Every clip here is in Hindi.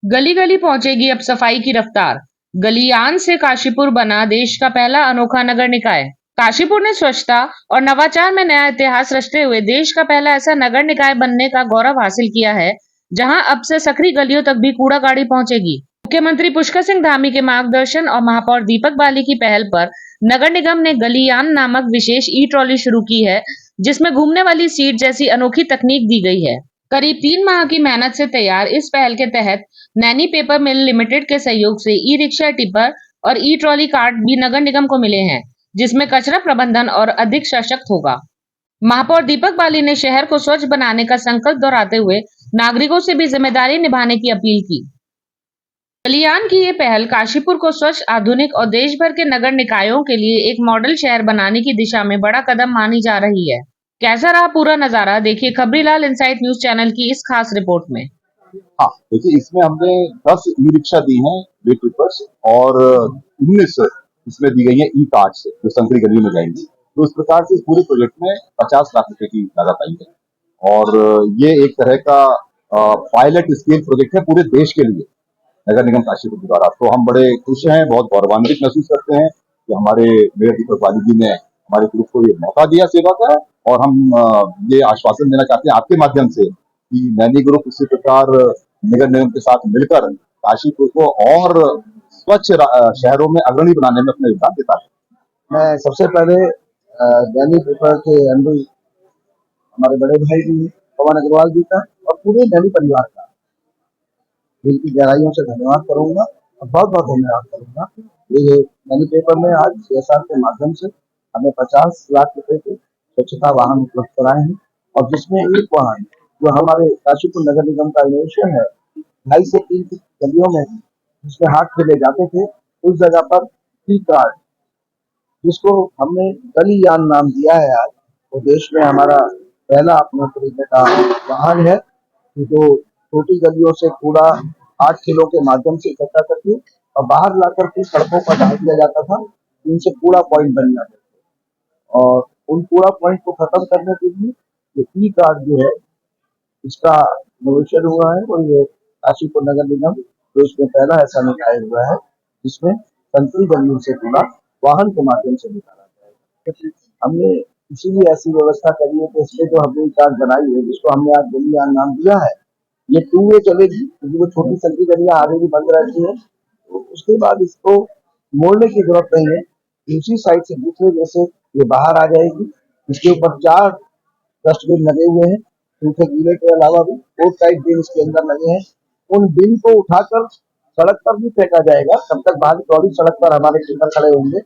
गली गली पहुंचेगी अब सफाई की रफ्तार। गलियान से काशीपुर बना देश का पहला अनोखा नगर निकाय। काशीपुर ने स्वच्छता और नवाचार में नया इतिहास रचते हुए देश का पहला ऐसा नगर निकाय बनने का गौरव हासिल किया है, जहां अब से सकरी गलियों तक भी कूड़ा गाड़ी पहुंचेगी। मुख्यमंत्री पुष्कर सिंह धामी के मार्गदर्शन और महापौर दीपक बाली की पहल पर नगर निगम ने गलियान नामक विशेष ई ट्रॉली शुरू की है, जिसमें घूमने वाली सीट जैसी अनोखी तकनीक दी गई है। करीब 3 माह की मेहनत से तैयार इस पहल के तहत नैनी पेपर मिल लिमिटेड के सहयोग से ई रिक्शा, टिपर और ई ट्रॉली कार्ड भी नगर निगम को मिले हैं, जिसमें कचरा प्रबंधन और अधिक सशक्त होगा। महापौर दीपक बाली ने शहर को स्वच्छ बनाने का संकल्प दोहराते हुए नागरिकों से भी जिम्मेदारी निभाने की अपील की। गलियान की ये पहल काशीपुर को स्वच्छ, आधुनिक और देश भर के नगर निकायों के लिए एक मॉडल शहर बनाने की दिशा में बड़ा कदम मानी जा रही है। कैसा रहा पूरा नजारा, देखिए खबरीलाल इनसाइट न्यूज चैनल की इस खास रिपोर्ट में। हाँ, देखिए इसमें हमने 10 ई रिक्शा दी हैं, वे ट्रिपर्स, और 19 इसमें दी गई है ई कार्ड्स जो संकरी गलियों में जाएंगी। तो इस प्रकार से इस पूरे प्रोजेक्ट में 50 लाख रुपए की लागत आई है, और ये एक तरह का पायलट स्केल प्रोजेक्ट है पूरे देश के लिए नगर निगम काशीपुर के द्वारा। तो हम बड़े खुश हैं, बहुत गौरवान्वित महसूस करते हैं कि हमारे मेयर दीपक बाली जी ने हमारे ग्रुप को ये मौका दिया सेवा का, और हम ये आश्वासन देना चाहते हैं आपके माध्यम से कि नैनी ग्रुप इसी प्रकार नगर निगम के साथ मिलकर काशीपुर को और स्वच्छ शहरों में अग्रणी बनाने में अपना योगदान देता है। मैं सबसे पहले दैनिक पेपर के एमडी हमारे बड़े भाई जी पवन अग्रवाल जी का और पूरे नैनी परिवार का दिल की गहराइयों से धन्यवाद करूंगा और बहुत बहुत धन्यवाद करूंगा। ये नैनी पेपर में आज CSR के माध्यम से हमें 50 लाख रुपए के स्वच्छता वाहन उपलब्ध कराए हैं, और जिसमें एक वाहन जो हमारे काशीपुर नगर निगम का इनोवेशन है, 2.5 से 3 गलियों में जिसमें हाथ खेले जाते थे, उस जगह पर ई कार्ड, जिसको हमने गलीयान नाम दिया है आज, वो देश में हमारा पहला अपने तरीके का वाहन है कि जो छोटी गलियों से कूड़ा 8 किलो के माध्यम से इकट्ठा करके और बाहर लाकर के सड़कों पर डाल दिया जाता था, इनसे कूड़ा पॉइंट बन जाते थे। और उन कूड़ा पॉइंट को खत्म करने के लिए ये ई कार्ड जो है, इसका इनोवेशन हुआ है, और ये काशीपुर नगर निगम देश में पहला ऐसा निकाय हुआ है जिसमें संकरी गलियों से कूड़ा वाहन के माध्यम से निकाला जाएगा। हमने इसीलिए ऐसी व्यवस्था करी है कि इसमें जो हमने कार्ड बनाई है, जिसको हमने आज गलियान नाम दिया है, ये 2 वे चलेगी, क्योंकि वो छोटी संकरी गलियां आगे भी बंद रहती है। तो उसके बाद इसको मोड़ने की जरूरत नहीं है, दूसरी साइड से दूसरे जैसे ये बाहर आ जाएगी। इसके ऊपर 4 डस्टबिन लगे हुए हैं, सूखे गीले के अलावा भी 4 टाइप बिन इसके अंदर लगे हैं। उन बिन को उठाकर सड़क पर भी फेंका जाएगा, तब तक भारी चौड़ी सड़क पर हमारे टीपर खड़े होंगे।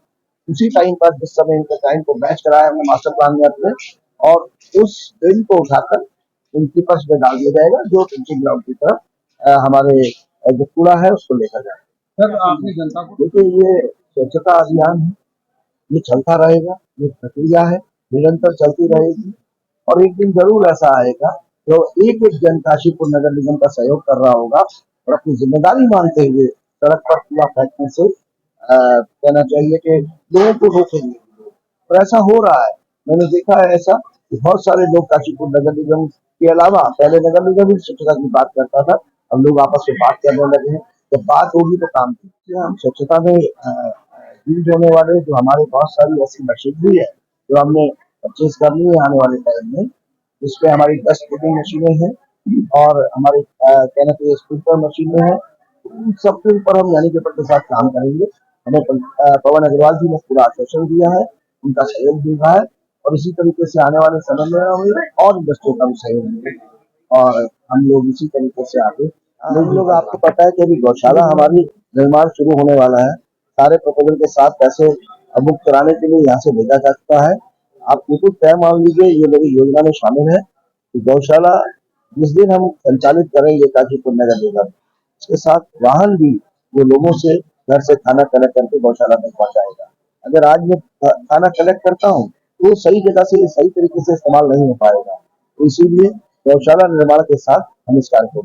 उसी टाइम पर जिस समय इनके टाइम को मैच कराया हमने मास्टर प्लान में अपने, और उस बिन को उठाकर उन टीपर्स में डाल दिया जाएगा जो तुलसी ग्राउंड की तरफ हमारे जो कूड़ा है उसको लेकर जाएगा। सर, आपने जनता को देखिए, ये स्वच्छता अभियान है, ये चलता रहेगा, ये प्रक्रिया है, निरंतर चलती रहेगी, और एक दिन जरूर ऐसा आएगा जो एक एक जन काशीपुर नगर निगम का सहयोग कर रहा होगा और अपनी जिम्मेदारी मानते हुए सड़क पर कूड़ा फेंकने से कहना चाहिए कि लोगों को रोकेंगे। और ऐसा हो रहा है, मैंने देखा है ऐसा कि बहुत सारे लोग काशीपुर नगर निगम के अलावा, पहले नगर निगम ही स्वच्छता की बात करता था, अब लोग आपस में बात करने लगे हैं। जब बात होगी तो काम कीजिए। हम स्वच्छता में यूज होने वाले जो हमारे बहुत सारी ऐसी मशीनरी है जो हमने परचेज करनी है आने वाले टाइम में, जिसपे हमारी डस्ट पुटिंग मशीनें हैं और हमारी कहना चाहिए स्प्रिंकलर मशीनें हैं। उन सब के ऊपर हम यानी पेपर के साथ काम करेंगे। हमें पवन अग्रवाल जी ने पूरा आश्वासन दिया है, उनका सहयोग भी रहा है, और इसी तरीके से आने वाले समय में हमें और इंडस्ट्रियों का भी सहयोग मिलेगा, और हम लोग इसी तरीके से आगे हम लोग, आपको पता है कि अभी गौशाला हमारी निर्माण शुरू होने वाला है। सारे प्रपोजल के साथ पैसे बुक कराने के लिए यहाँ से भेजा जा चुका है। आप बिल्कुल तय मान लीजिए, ये मेरी योजना में शामिल है कि गौशाला जिस दिन हम संचालित करेंगे काशीपुर नगर निगम, इसके साथ वाहन भी वो लोगों से घर से खाना कलेक्ट करके गौशाला में पहुंचाएगा। अगर आज मैं खाना कलेक्ट करता हूँ तो सही जगह से सही तरीके से इस्तेमाल नहीं हो पाएगा, तो इसीलिए गौशाला निर्माण के साथ हम इस कार्य को